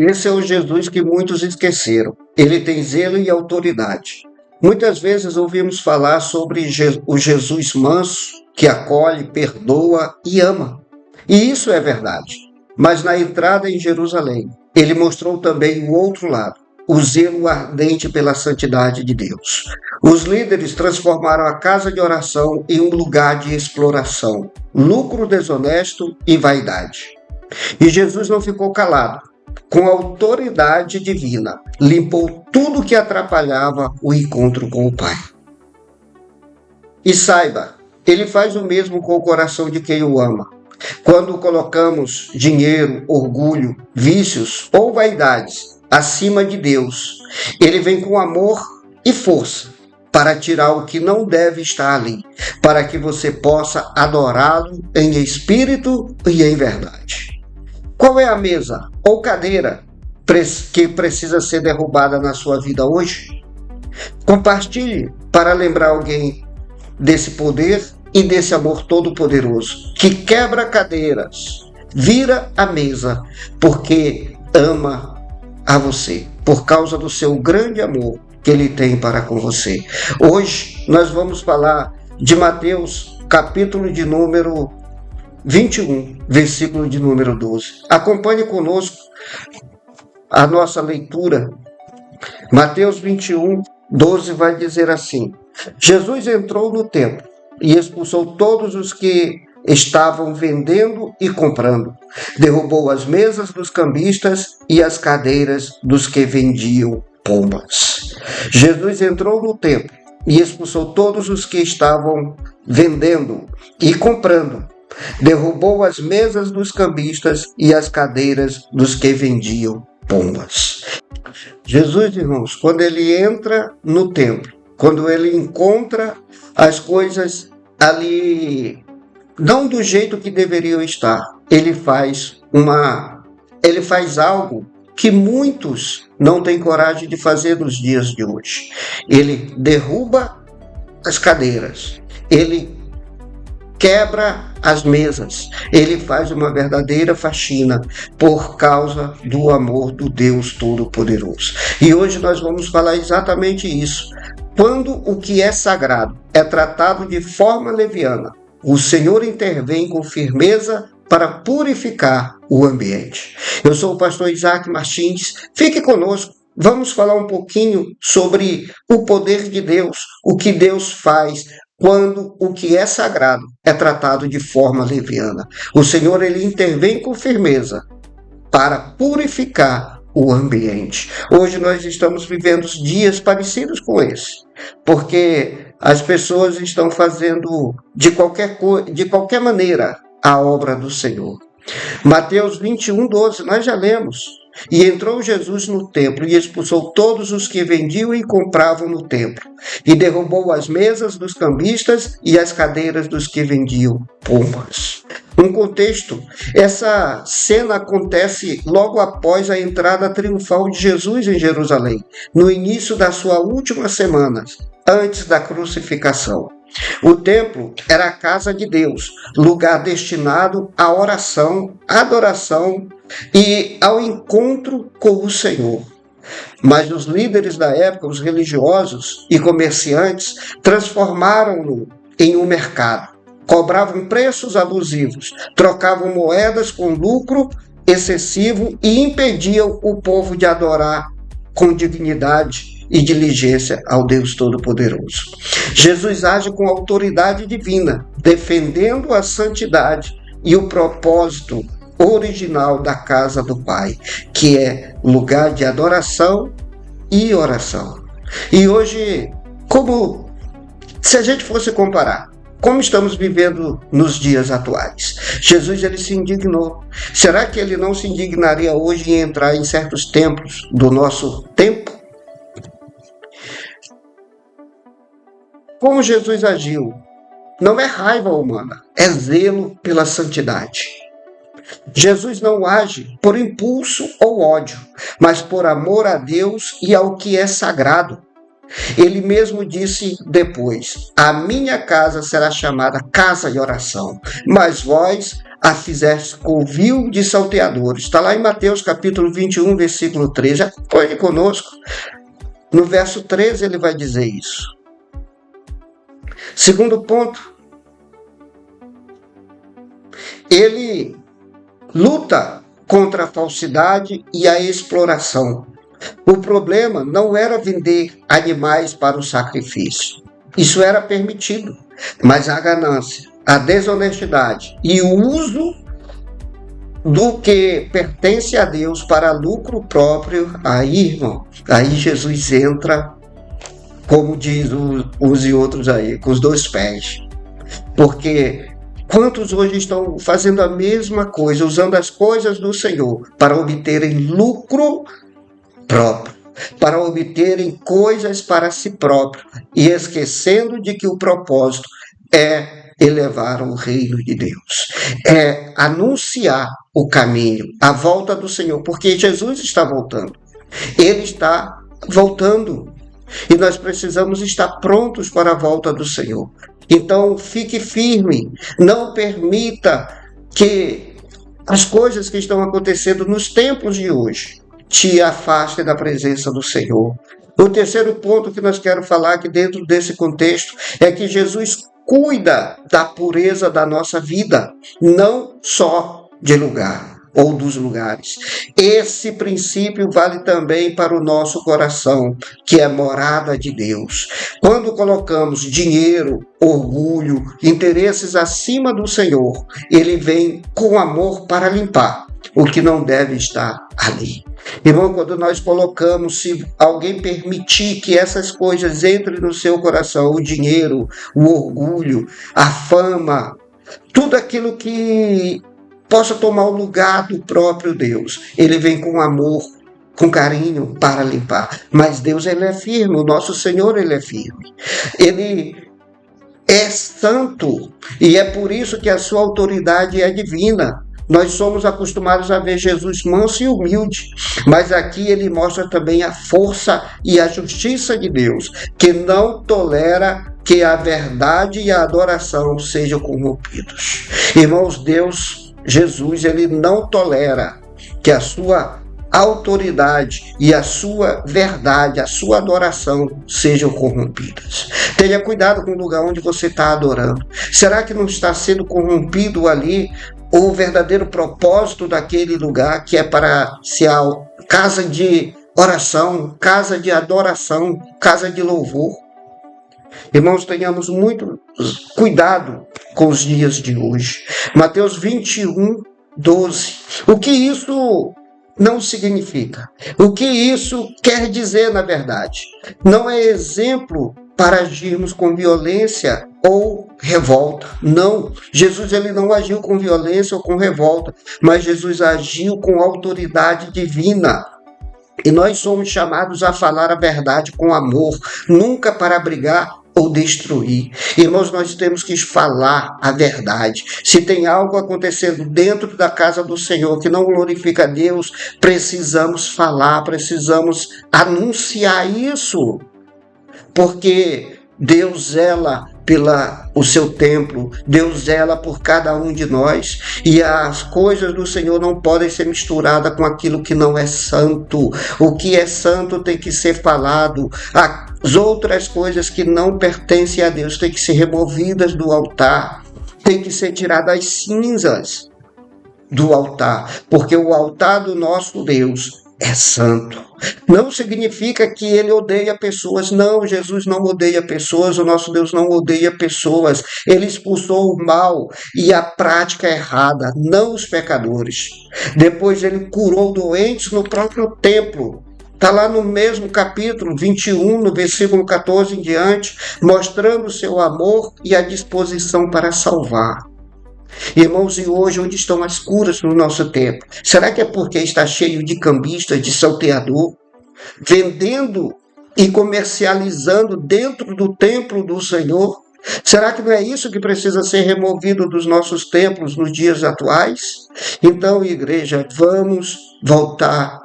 Esse é o Jesus que muitos esqueceram. Ele tem zelo e autoridade. Muitas vezes ouvimos falar sobre o Jesus manso, que acolhe, perdoa e ama. E isso é verdade. Mas na entrada em Jerusalém, ele mostrou também o outro lado, o zelo ardente pela santidade de Deus. Os líderes transformaram a casa de oração em um lugar de exploração, lucro desonesto e vaidade. E Jesus não ficou calado. Com autoridade divina, limpou tudo que atrapalhava o encontro com o Pai. E saiba, ele faz o mesmo com o coração de quem o ama. Quando colocamos dinheiro, orgulho, vícios ou vaidades acima de Deus, ele vem com amor e força para tirar o que não deve estar ali, para que você possa adorá-lo em espírito e em verdade. Qual é a mesa ou cadeira que precisa ser derrubada na sua vida hoje? Compartilhe para lembrar alguém desse poder e desse amor todo-poderoso, que quebra cadeiras, vira a mesa, porque ama a você, por causa do seu grande amor que ele tem para com você. Hoje nós vamos falar de Mateus, capítulo de número 21, versículo de número 12. Acompanhe conosco a nossa leitura. Mateus 21, 12 vai dizer assim: Jesus entrou no templo e expulsou todos os que estavam vendendo e comprando. Derrubou as mesas dos cambistas e as cadeiras dos que vendiam pombas. Jesus entrou no templo e expulsou todos os que estavam vendendo e comprando. Derrubou as mesas dos cambistas e as cadeiras dos que vendiam pombas. Jesus, irmãos, quando ele entra no templo, quando ele encontra as coisas ali não do jeito que deveriam estar, ele faz algo que muitos não têm coragem de fazer nos dias de hoje. Ele derruba as cadeiras, ele quebra as mesas, ele faz uma verdadeira faxina por causa do amor do Deus Todo-Poderoso. E hoje nós vamos falar exatamente isso. Quando o que é sagrado é tratado de forma leviana, o Senhor intervém com firmeza para purificar o ambiente. Eu sou o pastor Isaac Martins, fique conosco, vamos falar um pouquinho sobre o poder de Deus, o que Deus faz quando o que é sagrado é tratado de forma leviana. O Senhor, ele intervém com firmeza para purificar o ambiente. Hoje nós estamos vivendo dias parecidos com esse, porque as pessoas estão fazendo de qualquer maneira a obra do Senhor. Mateus 21, 12, nós já lemos. E entrou Jesus no templo e expulsou todos os que vendiam e compravam no templo, e derrubou as mesas dos cambistas e as cadeiras dos que vendiam pombas. Um contexto, essa cena acontece logo após a entrada triunfal de Jesus em Jerusalém, no início da sua última semana, antes da crucificação. O templo era a casa de Deus, lugar destinado à oração, adoração e ao encontro com o Senhor. Mas os líderes da época, os religiosos e comerciantes, transformaram-no em um mercado. Cobravam preços abusivos, trocavam moedas com lucro excessivo e impediam o povo de adorar com dignidade e diligência ao Deus Todo-Poderoso. Jesus age com autoridade divina, defendendo a santidade e o propósito original da casa do Pai, que é lugar de adoração e oração. E hoje, se a gente fosse comparar, como estamos vivendo nos dias atuais? Jesus, ele se indignou. Será que ele não se indignaria hoje em entrar em certos templos do nosso tempo? Como Jesus agiu? Não é raiva humana, é zelo pela santidade. Jesus não age por impulso ou ódio, mas por amor a Deus e ao que é sagrado. Ele mesmo disse depois: a minha casa será chamada casa de oração, mas vós a fizeste covil de salteadores. Está lá em Mateus capítulo 21, versículo 13. Acompanhe conosco. No verso 13 ele vai dizer isso. Segundo ponto, ele luta contra a falsidade e a exploração. O problema não era vender animais para o sacrifício. Isso era permitido. Mas a ganância, a desonestidade e o uso do que pertence a Deus para lucro próprio, aí, irmão, aí Jesus entra, como diz uns e outros aí, com os dois pés. Porque quantos hoje estão fazendo a mesma coisa, usando as coisas do Senhor para obterem lucro próprio, para obterem coisas para si próprio e esquecendo de que o propósito é elevar o reino de Deus, é anunciar o caminho, a volta do Senhor, porque Jesus está voltando, Ele está voltando e nós precisamos estar prontos para a volta do Senhor. Então fique firme, não permita que as coisas que estão acontecendo nos tempos de hoje te afastem da presença do Senhor. O terceiro ponto que nós queremos falar aqui dentro desse contexto é que Jesus cuida da pureza da nossa vida, não só de lugar ou dos lugares. Esse princípio vale também para o nosso coração, que é morada de Deus. Quando colocamos dinheiro, orgulho, interesses acima do Senhor, Ele vem com amor para limpar o que não deve estar ali. Irmão, quando nós colocamos, se alguém permitir que essas coisas entrem no seu coração, o dinheiro, o orgulho, a fama, tudo aquilo que possa tomar o lugar do próprio Deus, Ele vem com amor, com carinho para limpar. Mas Deus, Ele é firme, o nosso Senhor, Ele é firme. Ele é santo e é por isso que a sua autoridade é divina. Nós somos acostumados a ver Jesus manso e humilde, mas aqui ele mostra também a força e a justiça de Deus, que não tolera que a verdade e a adoração sejam corrompidos. Irmãos, Deus, Jesus, ele não tolera que a sua autoridade e a sua verdade, a sua adoração sejam corrompidas. Tenha cuidado com o lugar onde você está adorando. Será que não está sendo corrompido ali o verdadeiro propósito daquele lugar, que é para ser a casa de oração, casa de adoração, casa de louvor? Irmãos, tenhamos muito cuidado com os dias de hoje. Mateus 21, 12. O que isso não significa? O que isso quer dizer, na verdade? Não é exemplo para agirmos com violência ou revolta. Não, Jesus ele não agiu com violência ou com revolta, mas Jesus agiu com autoridade divina. E nós somos chamados a falar a verdade com amor, nunca para brigar ou destruir. Irmãos, nós temos que falar a verdade. Se tem algo acontecendo dentro da casa do Senhor que não glorifica a Deus, precisamos falar, precisamos anunciar isso. Porque Deus zela pelo seu templo, Deus zela por cada um de nós, e as coisas do Senhor não podem ser misturadas com aquilo que não é santo. O que é santo tem que ser falado. As outras coisas que não pertencem a Deus têm que ser removidas do altar, tem que ser tiradas as cinzas do altar, porque o altar do nosso Deus é santo. Não significa que ele odeia pessoas. Não, Jesus não odeia pessoas, o nosso Deus não odeia pessoas. Ele expulsou o mal e a prática errada, não os pecadores. Depois ele curou doentes no próprio templo. Está lá no mesmo capítulo 21, no versículo 14 em diante, mostrando o seu amor e a disposição para salvar. Irmãos, e hoje onde estão as curas no nosso tempo? Será que é porque está cheio de cambistas, de salteador, vendendo e comercializando dentro do templo do Senhor? Será que não é isso que precisa ser removido dos nossos templos nos dias atuais? Então, igreja, vamos voltar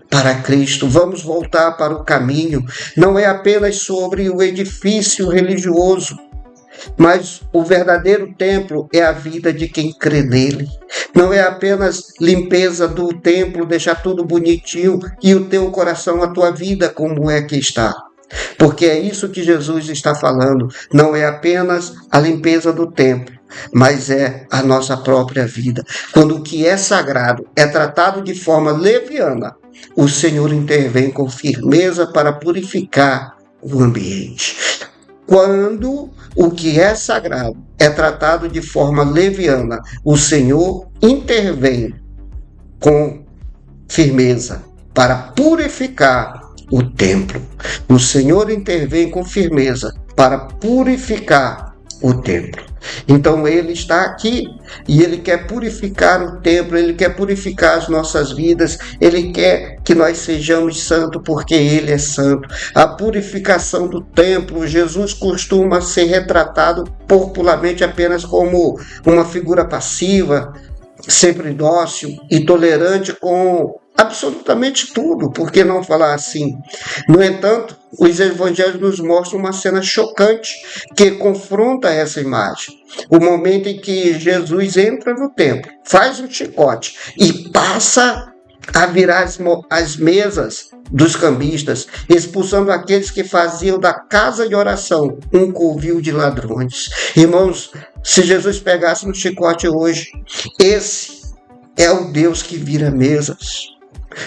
para Cristo, vamos voltar para o caminho. Não é apenas sobre o edifício religioso, Mas o verdadeiro templo é a vida de quem crê nele. Não é apenas limpeza do templo, deixar tudo bonitinho e o teu coração, a tua vida como é que está. Porque é isso que Jesus está falando. Não é apenas a limpeza do templo, mas é a nossa própria vida. Quando o que é sagrado é tratado de forma leviana, o Senhor intervém com firmeza para purificar o ambiente. Quando o que é sagrado é tratado de forma leviana, o Senhor intervém com firmeza para purificar o templo. O Senhor intervém com firmeza para purificar o templo. Então ele está aqui e ele quer purificar o templo, ele quer purificar as nossas vidas, ele quer que nós sejamos santos porque ele é santo. A purificação do templo, Jesus costuma ser retratado popularmente apenas como uma figura passiva, sempre dócil e tolerante com absolutamente tudo, por que não falar assim? No entanto, os evangelhos nos mostram uma cena chocante que confronta essa imagem. O momento em que Jesus entra no templo, faz um chicote e passa a virar as mesas dos cambistas, expulsando aqueles que faziam da casa de oração um covil de ladrões. Irmãos, se Jesus pegasse no chicote hoje, esse é o Deus que vira mesas.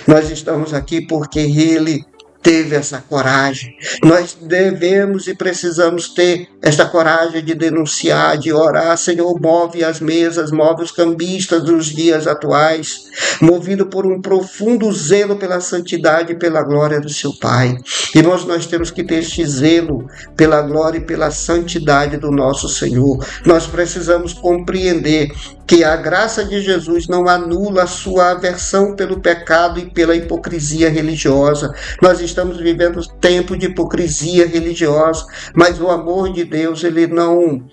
Nós estamos aqui porque ele teve essa coragem. Nós devemos e precisamos ter esta coragem de denunciar, de orar. Senhor, move as mesas, move os cambistas dos dias atuais, movido por um profundo zelo pela santidade e pela glória do seu Pai. Irmãos, nós temos que ter este zelo pela glória e pela santidade do nosso Senhor. Nós precisamos compreender que a graça de Jesus não anula a sua aversão pelo pecado e pela hipocrisia religiosa. Nós estamos vivendo tempo de hipocrisia religiosa, mas o amor de Deus, ele não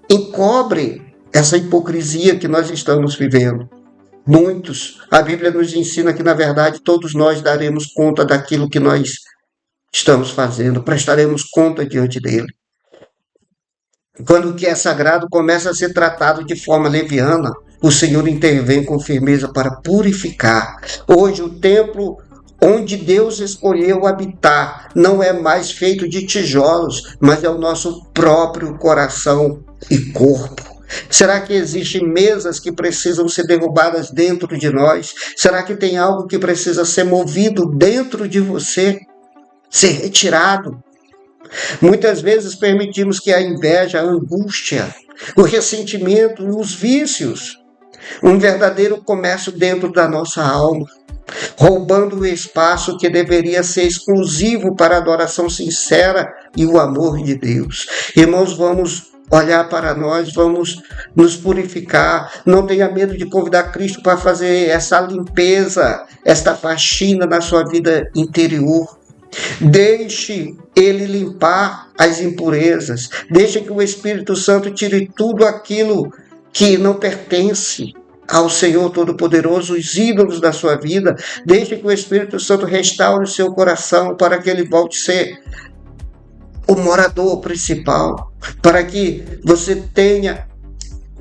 encobre essa hipocrisia que nós estamos vivendo. Muitos, a Bíblia nos ensina que, na verdade, todos nós daremos conta daquilo que nós estamos fazendo, prestaremos conta diante dele. Quando o que é sagrado começa a ser tratado de forma leviana, o Senhor intervém com firmeza para purificar. Hoje o templo onde Deus escolheu habitar não é mais feito de tijolos, mas é o nosso próprio coração e corpo. Será que existem mesas que precisam ser derrubadas dentro de nós? Será que tem algo que precisa ser movido dentro de você? Ser retirado? Muitas vezes permitimos que a inveja, a angústia, o ressentimento e os vícios, um verdadeiro comércio dentro da nossa alma, roubando o espaço que deveria ser exclusivo para a adoração sincera e o amor de Deus. Irmãos, vamos olhar para nós, vamos nos purificar. Não tenha medo de convidar Cristo para fazer essa limpeza, esta faxina na sua vida interior. Deixe ele limpar as impurezas. Deixe que o Espírito Santo tire tudo aquilo que não pertence ao Senhor Todo-Poderoso, os ídolos da sua vida. Deixe que o Espírito Santo restaure o seu coração para que ele volte a ser o morador principal, para que você tenha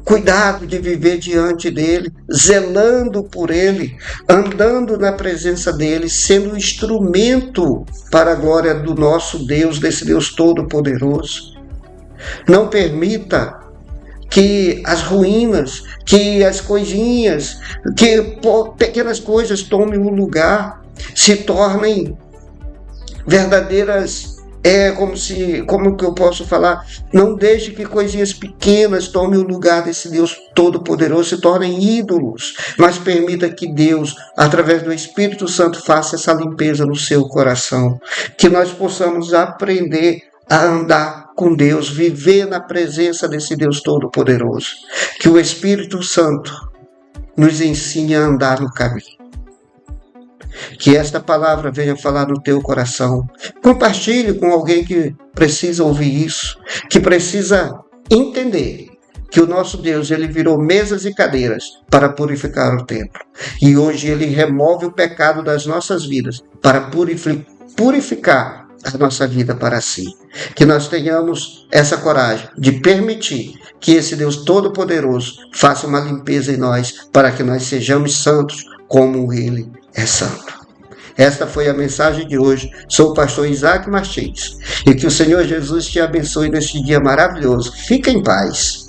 cuidado de viver diante dele, zelando por ele, andando na presença dele, sendo um instrumento para a glória do nosso Deus, desse Deus Todo-Poderoso. Não permita que as ruínas, que as coisinhas, que pequenas coisas tomem o lugar, se tornem verdadeiras. Como que eu posso falar? Não deixe que coisinhas pequenas tomem o lugar desse Deus Todo-Poderoso, se tornem ídolos, mas permita que Deus, através do Espírito Santo, faça essa limpeza no seu coração, que nós possamos aprender a andar com Deus, viver na presença desse Deus Todo-Poderoso, que o Espírito Santo nos ensine a andar no caminho. Que esta palavra venha falar no teu coração. Compartilhe com alguém que precisa ouvir isso, que precisa entender que o nosso Deus, ele virou mesas e cadeiras para purificar o templo. E hoje ele remove o pecado das nossas vidas para purificar a nossa vida para si. Que nós tenhamos essa coragem de permitir que esse Deus Todo-Poderoso faça uma limpeza em nós, para que nós sejamos santos como Ele é santo. Esta foi a mensagem de hoje. Sou o pastor Isaac Martins. E que o Senhor Jesus te abençoe neste dia maravilhoso. Fica em paz.